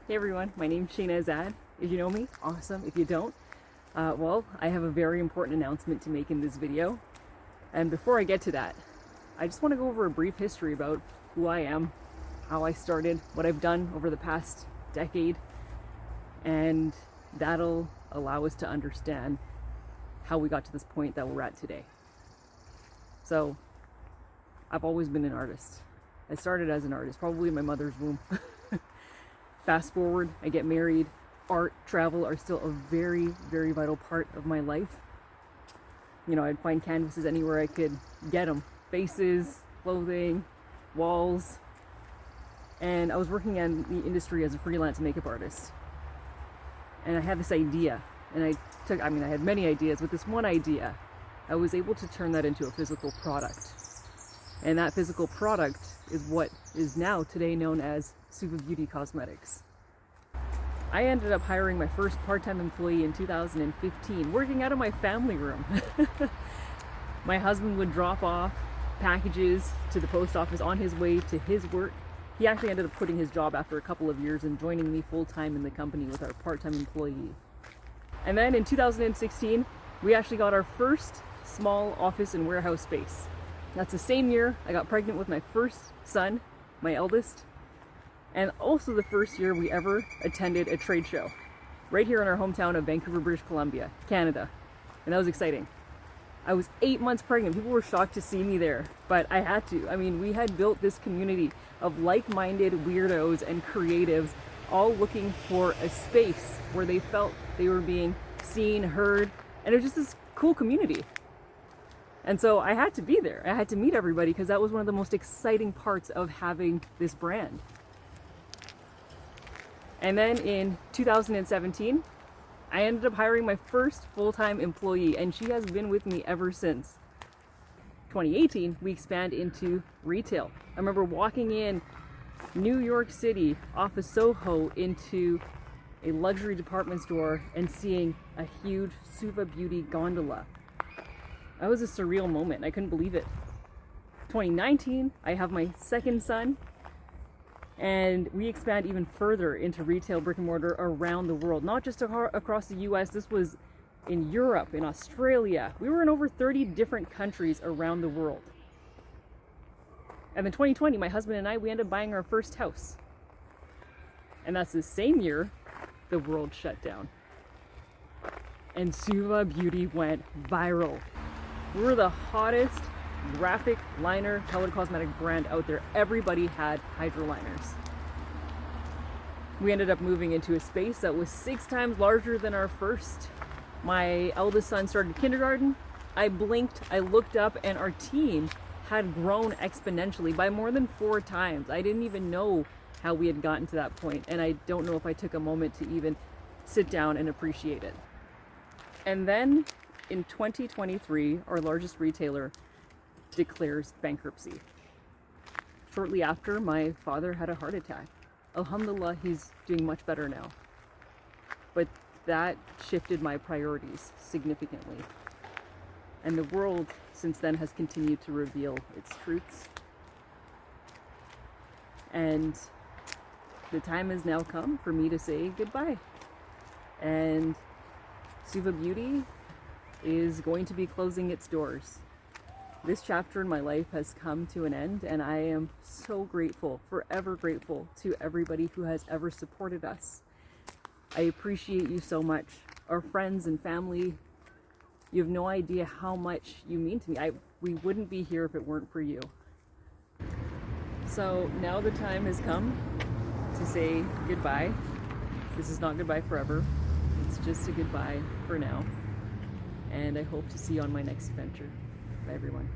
Hey everyone, my name's Shaina Azad. If you know me, awesome. If you don't, well, I have a very important announcement to make in this video. And before I get to that, I just want to go over a brief history about who I am, how I started, what I've done over the past decade, and that'll allow us to understand how we got to this point that we're at today. So, I've always been an artist. I started as an artist, probably in my mother's womb. Fast forward, I get married. Art, travel are still a very, very vital part of my life. You know, I'd find canvases anywhere I could get them. Faces, clothing, walls. And I was working in the industry as a freelance makeup artist. And I had this idea. And I had many ideas, but this one idea, I was able to turn that into a physical product. And that physical product is what is now today known as SUVA Beauty Cosmetics. I ended up hiring my first part-time employee in 2015, working out of my family room. My husband would drop off packages to the post office on his way to his work. He actually ended up quitting his job after a couple of years and joining me full-time in the company with our part-time employee. And then in 2016, we actually got our first small office and warehouse space. That's the same year I got pregnant with my first son, my eldest, and also the first year we ever attended a trade show right here in our hometown of Vancouver, British Columbia, Canada. And that was exciting. I was 8 months pregnant. People were shocked to see me there, but I had to. I mean, we had built this community of like-minded weirdos and creatives all looking for a space where they felt they were being seen, heard, and it was just this cool community. And so I had to be there. I had to meet everybody because that was one of the most exciting parts of having this brand. And then in 2017, I ended up hiring my first full-time employee, and she has been with me ever since. 2018, we expand into retail. I remember walking in New York City off of Soho into a luxury department store and seeing a huge SUVA Beauty gondola. That was a surreal moment. I couldn't believe it. 2019, I have my second son, and we expand even further into retail brick and mortar around the world. Not just across the US, this was in Europe, in Australia. We were in over 30 different countries around the world. And then 2020, my husband and I, we ended up buying our first house. And that's the same year the world shut down. And SUVA Beauty went viral. We were the hottest graphic liner colored cosmetic brand out there. Everybody had hydro liners. We ended up moving into a space that was 6 times larger than our first. My eldest son started kindergarten. I blinked, I looked up, and our team had grown exponentially by more than 4 times. I didn't even know how we had gotten to that point, and I don't know if I took a moment to even sit down and appreciate it. And then in 2023, our largest retailer declares bankruptcy. Shortly after, my father had a heart attack. Alhamdulillah, he's doing much better now. But that shifted my priorities significantly. And the world since then has continued to reveal its truths. And the time has now come for me to say goodbye. And SUVA Beauty is going to be closing its doors. This chapter in my life has come to an end, and I am so grateful, forever grateful to everybody who has ever supported us. I appreciate you so much. Our friends and family, you have no idea how much you mean to me. We wouldn't be here if it weren't for you. So now the time has come to say goodbye. This is not goodbye forever. It's just a goodbye for now. And I hope to see you on my next adventure. Bye everyone.